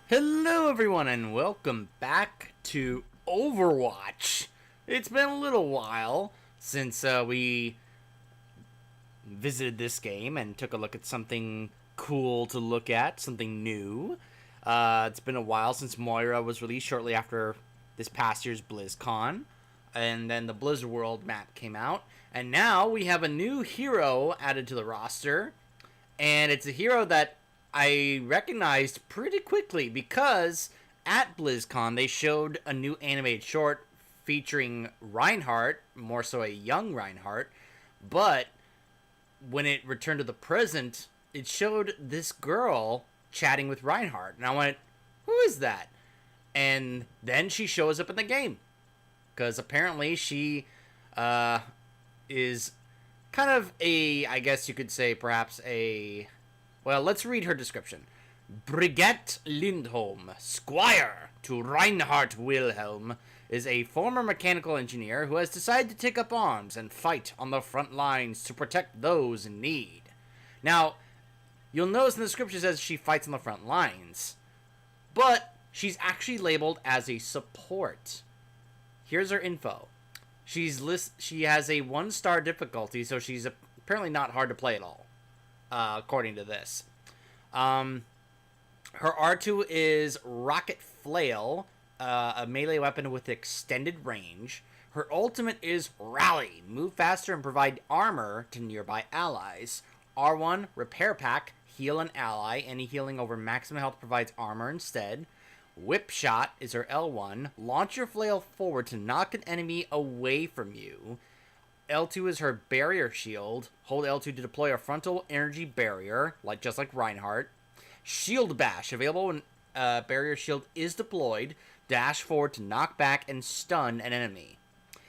Hello everyone and welcome back to Overwatch. It's been a little while since we visited this game and took a look at something cool to look at, something new. It's been a while since Moira was released shortly after this past year's BlizzCon. And then the Blizzard World map came out. And now we have a new hero added to the roster. And it's a hero that I recognized pretty quickly because at BlizzCon they showed a new animated short featuring Reinhardt, more so a young Reinhardt, but when it returned to the present, it showed this girl chatting with Reinhardt, and I went, "Who is that?" And then she shows up in the game because apparently she is kind of a, I guess you could say, perhaps a. Well, let's read her description. Brigitte Lindholm, squire to Reinhard Wilhelm, is a former mechanical engineer who has decided to take up arms and fight on the front lines to protect those in need. Now, you'll notice in the description it says she fights on the front lines, but she's actually labeled as a support. Here's her info. She has a 1-star difficulty, so she's apparently not hard to play at all. According to this. Her R2 is Rocket Flail, a melee weapon with extended range. Her ultimate is Rally, move faster and provide armor to nearby allies. R1, Repair Pack, heal an ally. Any healing over maximum health provides armor instead. Whip Shot is her L1. Launch your flail forward to knock an enemy away from you. L2 is her barrier shield. Hold L2 to deploy a frontal energy barrier, just like Reinhardt. Shield bash, available when barrier shield is deployed. Dash forward to knock back and stun an enemy.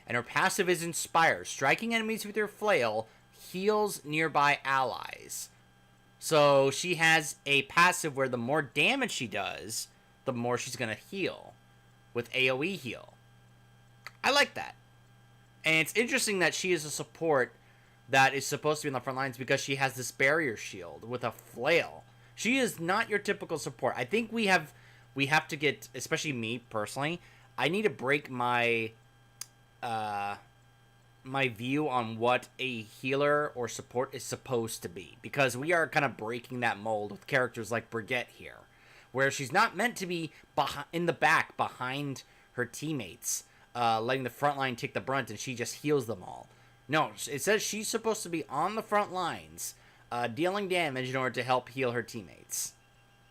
And her passive is inspire. Striking enemies with your flail heals nearby allies. So she has a passive where the more damage she does, the more she's going to heal. With AoE heal. I like that. And it's interesting that she is a support that is supposed to be on the front lines because she has this barrier shield with a flail. She is not your typical support. I think we have to get, especially me personally, I need to break my my view on what a healer or support is supposed to be, because we are kind of breaking that mold with characters like Brigitte here, where she's not meant to be in the back behind her teammates. Letting the front line take the brunt and she just heals them all. No, it says she's supposed to be on the front lines, dealing damage in order to help heal her teammates.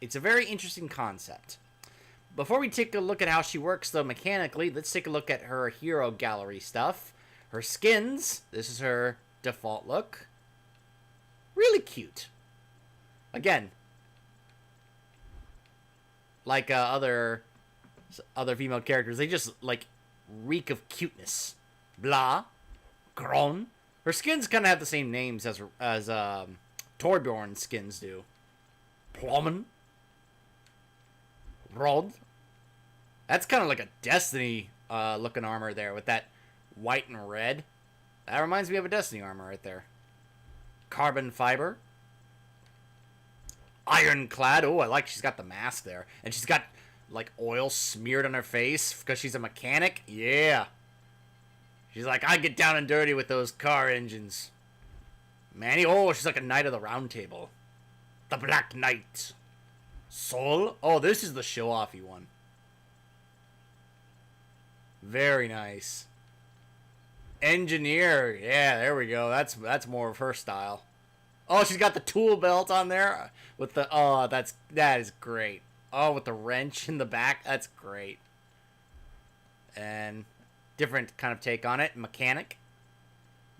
It's a very interesting concept. Before we take a look at how she works, though, mechanically, let's take a look at her hero gallery stuff. Her skins, this is her default look. Really cute. Again, like other female characters, they just, reek of cuteness. Blah. Gron. Her skins kind of have the same names as Torbjorn's skins do. Plummen. Rod. That's kind of like a Destiny looking armor there with that white and red. That reminds me of a Destiny armor right there. Carbon fiber. Ironclad. Oh, I like she's got the mask there. And she's got oil smeared on her face because she's a mechanic. Yeah. She's like, I get down and dirty with those car engines. Manny, oh, she's like a knight of the round table. The Black Knight. Soul. Oh, this is the show-offy one. Very nice. Engineer. Yeah, there we go. That's more of her style. Oh, she's got the tool belt on there with the. Oh, that is great. Oh, with the wrench in the back. That's great. And different kind of take on it. Mechanic.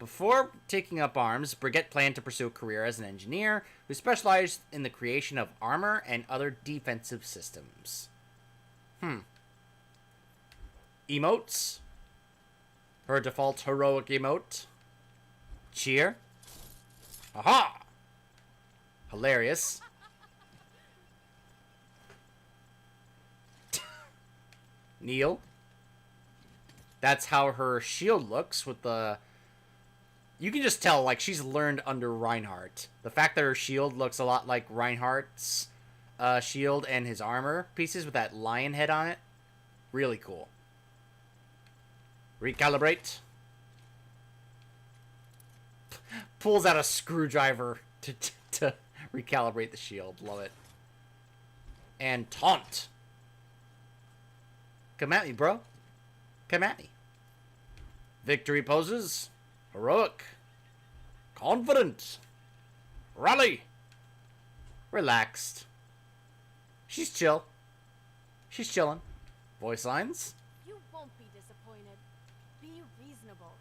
Before taking up arms, Brigitte planned to pursue a career as an engineer who specialized in the creation of armor and other defensive systems. Emotes. Her default heroic emote. Cheer. Aha! Hilarious. Kneel. That's how her shield looks with the... You can just tell, she's learned under Reinhardt. The fact that her shield looks a lot like Reinhardt's shield and his armor pieces with that lion head on it. Really cool. Recalibrate. Pulls out a screwdriver to recalibrate the shield. Love it. And taunt. Come at me, bro. Come at me. Victory poses. Heroic. Confident. Rally. Relaxed. She's chill. She's chilling. Voice lines. You won't be disappointed. Be reasonable.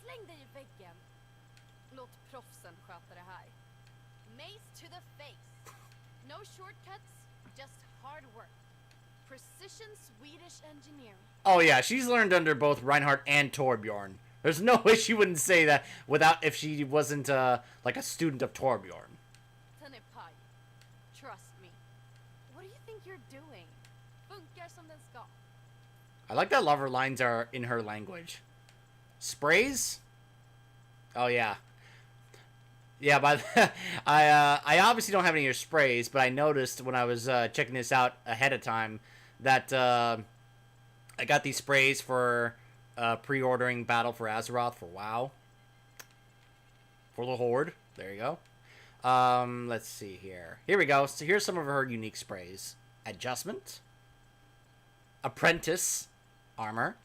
Släng dig i väggen. Låt proffsen sköta det här. Mace to the face. No shortcuts, just hard work. Precision Swedish engineering. Oh yeah, she's learned under both Reinhardt and Torbjorn. There's no way she wouldn't say that without if she wasn't like a student of Torbjorn. Paj. Trust me. What do you think you're doing? Funkar som den ska. I like that lover lines are in her language. Sprays? Oh yeah. Yeah, but I obviously don't have any of your sprays, but I noticed when I was checking this out ahead of time that I got these sprays for pre-ordering Battle for Azeroth for WoW. For the Horde. There you go. Let's see here. Here we go. So here's some of her unique sprays. Adjustment. Apprentice. Armor.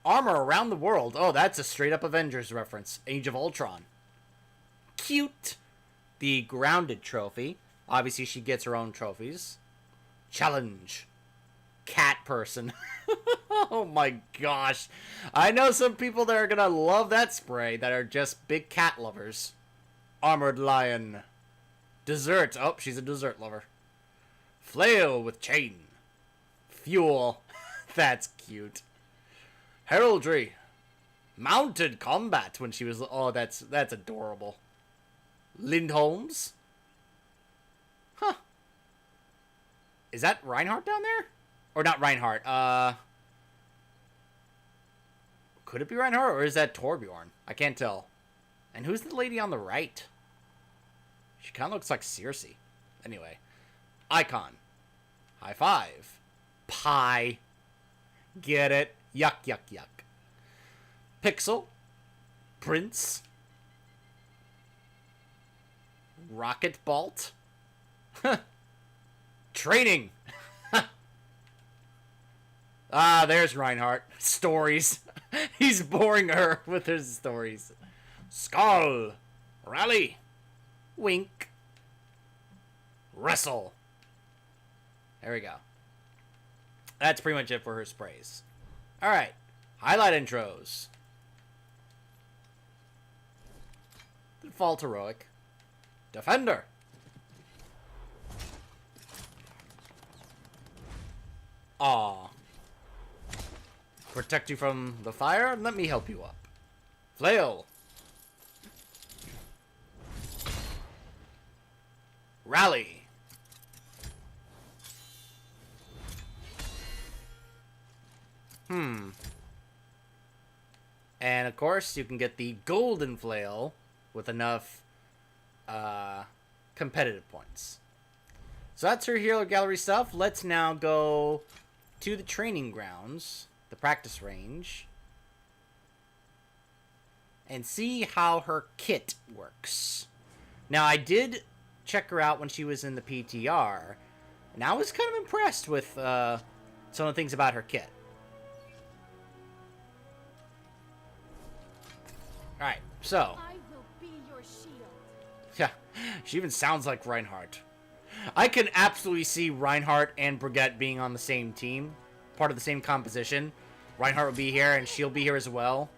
Armor around the world. Oh, that's a straight-up Avengers reference. Age of Ultron. Cute. The Grounded trophy. Obviously, she gets her own trophies. Challenge. Cat person. Oh my gosh. I know some people that are gonna love that spray that are just big cat lovers. Armored lion. Dessert. Oh, she's a dessert lover. Flail with chain. Fuel. That's cute. Heraldry. Mounted combat when she was... Oh, that's adorable. Lindholms. Huh. Is that Reinhardt down there? Or not Reinhardt. Could it be Reinhardt or is that Torbjorn? I can't tell. And who's the lady on the right? She kind of looks like Circe. Anyway. Icon. High five. Pie. Get it? Yuck, yuck, yuck. Pixel. Prince. Rocket Bolt. Training. Ah, there's Reinhardt. Stories. He's boring her with his stories. Skull. Rally. Wink. Wrestle. There we go. That's pretty much it for her sprays. Alright. Highlight intros. Default heroic. Defender. Aw. Protect you from the fire? Let me help you up. Flail. Rally. And of course, you can get the golden flail with enough competitive points. So that's her hero gallery stuff. Let's now go to the training grounds, the practice range, and see how her kit works. Now, I did check her out when she was in the PTR, and I was kind of impressed with some of the things about her kit. Alright, so. I will be your shield. Yeah, she even sounds like Reinhardt. I can absolutely see Reinhardt and Brigitte being on the same team, part of the same composition. Reinhardt will be here, and she'll be here as well,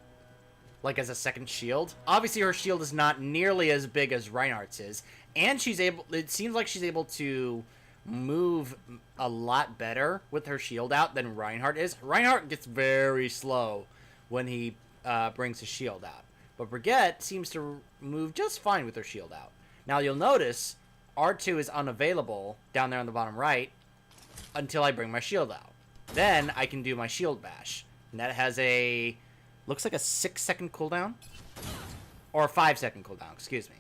like as a second shield. Obviously, her shield is not nearly as big as Reinhardt's is, and she's able. It seems like she's able to move a lot better with her shield out than Reinhardt is. Reinhardt gets very slow when he brings his shield out, but Brigitte seems to move just fine with her shield out. Now you'll notice R2 is unavailable down there on the bottom right until I bring my shield out. Then I can do my shield bash. And that has a... looks like a 6-second cooldown. Or a 5-second cooldown, excuse me.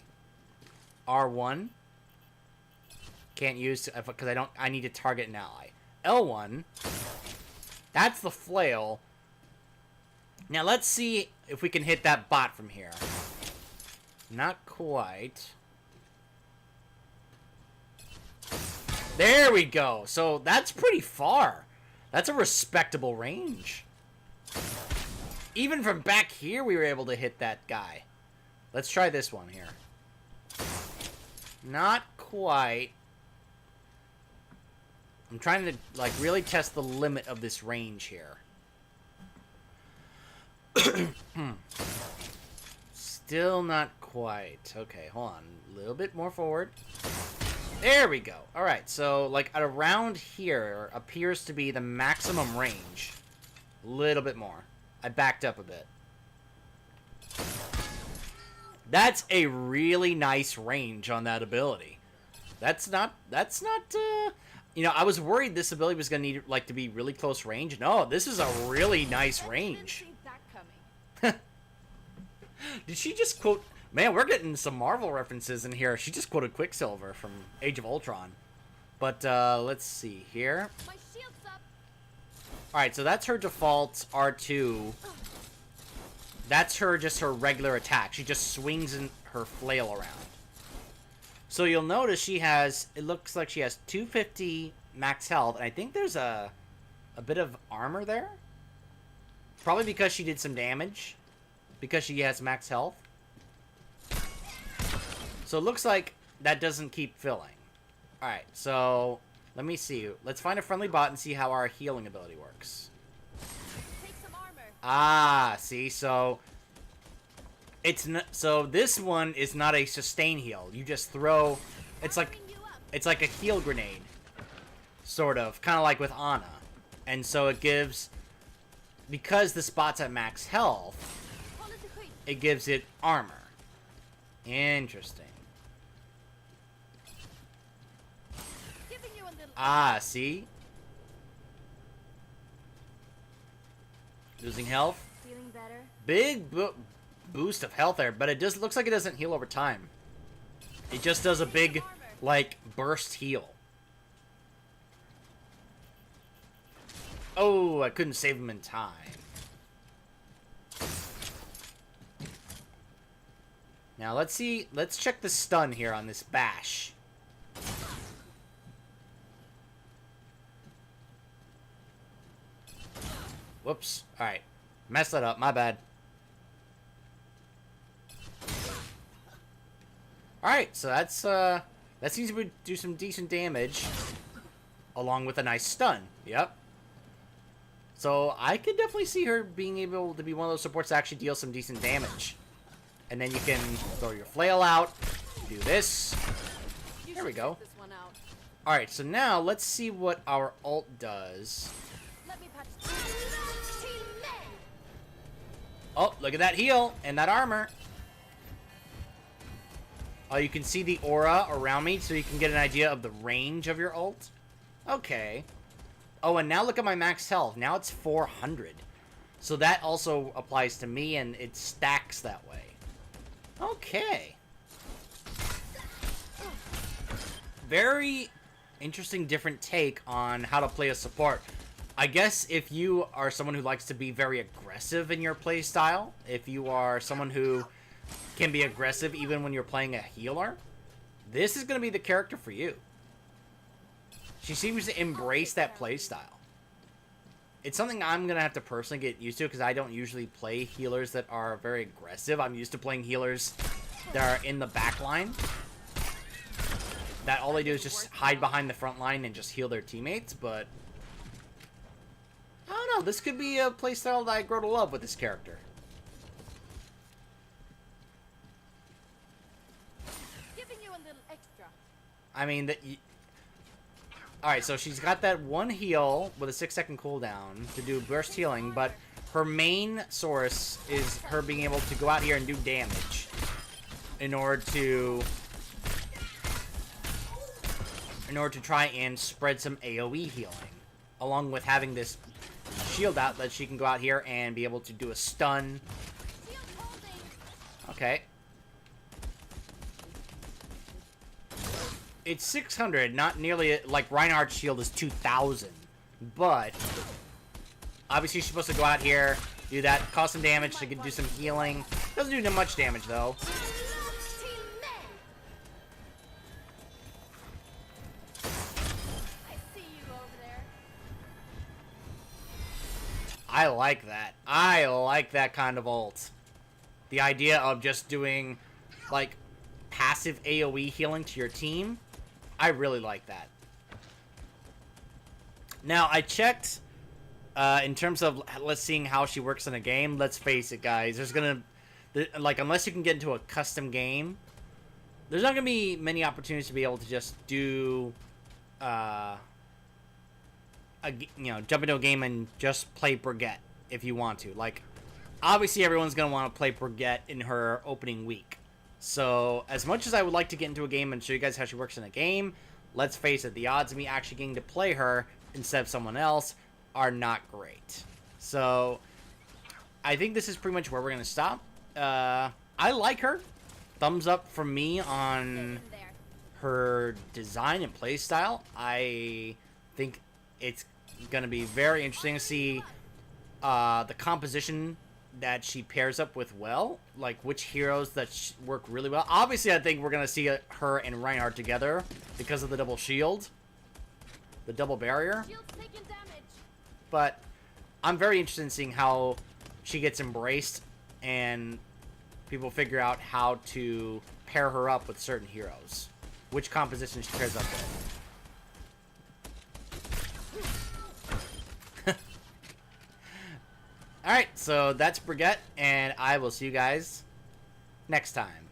R1. can't use because I need to target an ally. L1, that's the flail. Now let's see if we can hit that bot from here. Not quite. There we go. So that's pretty far. That's a respectable range. Even from back here, we were able to hit that guy. Let's try this one here. Not quite. I'm trying to, like, really test the limit of this range here. Still not quite. Okay, hold on. A little bit more forward. There we go. Alright, so, like, at around here appears to be the maximum range. A little bit more. I backed up a bit. That's a really nice range on that ability. That's not, you know, I was worried this ability was going to need, like, to be really close range. No, this is a really nice range. Did she just quote... Man, we're getting some Marvel references in here. She just quoted Quicksilver from Age of Ultron. But, let's see here. My shield's up. Alright, so that's her default R2. That's just her regular attack. She just swings in her flail around. So you'll notice she has... It looks like she has 250 max health. And I think there's a bit of armor there. Probably because she did some damage. Because she has max health. So it looks like that doesn't keep filling. Alright, so let me see. Let's find a friendly bot and see how our healing ability works. Take some armor. Ah, see, so so this one is not a sustain heal. You just throw it's like a heal grenade. Sort of, kind of like with Ana. And so it gives, because the spot's at max health, it gives it armor. Interesting. Ah, see? Losing health. Feeling better? Big boost of health there, but it just looks like it doesn't heal over time. It just does a big, like, burst heal. Oh, I couldn't save him in time. Now, let's see. Let's check the stun here on this bash. Whoops. Alright. Messed that up. My bad. Alright, so that's, that seems to do some decent damage. Along with a nice stun. Yep. So, I could definitely see her being able to be one of those supports that actually deal some decent damage. And then you can throw your flail out. Do this. There we go. Alright, so now let's see what our ult does. Oh, look at that heal and that armor. Oh, you can see the aura around me so you can get an idea of the range of your ult. Okay. Oh, and now look at my max health. Now it's 400. So that also applies to me and it stacks that way. Okay. Very interesting, different take on how to play a support. I guess if you are someone who likes to be very aggressive in your play style, if you are someone who can be aggressive even when you're playing a healer, this is going to be the character for you. She seems to embrace that play style. It's something I'm going to have to personally get used to because I don't usually play healers that are very aggressive. I'm used to playing healers that are in the back line. That all they do is just hide behind the front line and just heal their teammates, but I don't know, this could be a playstyle that I grow to love with this character. Giving you a little extra. I mean, alright, so she's got that one heal with a 6-second cooldown to do burst healing, but her main source is her being able to go out here and do damage in order to try and spread some AoE healing, along with having this shield out that she can go out here and be able to do a stun. Okay. It's 600, not nearly like Reinhardt's shield is 2,000. But obviously she's supposed to go out here, do that, cause some damage, she can do some healing. Doesn't do much damage though. I like that. I like that kind of ult. The idea of just doing, like, passive AoE healing to your team, I really like that. Now, I checked, in terms of, let's seeing how she works in a game. Let's face it, guys. There's gonna, like, unless you can get into a custom game, there's not gonna be many opportunities to be able to just do, jump into a game and just play Brigitte if you want to. Like, obviously everyone's going to want to play Brigitte in her opening week. So, as much as I would like to get into a game and show you guys how she works in a game, let's face it, the odds of me actually getting to play her instead of someone else are not great. So, I think this is pretty much where we're going to stop. I like her. Thumbs up from me on her design and play style. I think it's going to be very interesting to see the composition that she pairs up with well. Like, which heroes that work really well. Obviously, I think we're going to see her and Reinhardt together because of the double shield. The double barrier. But I'm very interested in seeing how she gets embraced and people figure out how to pair her up with certain heroes. Which composition she pairs up with. Alright, so that's Brigitte, and I will see you guys next time.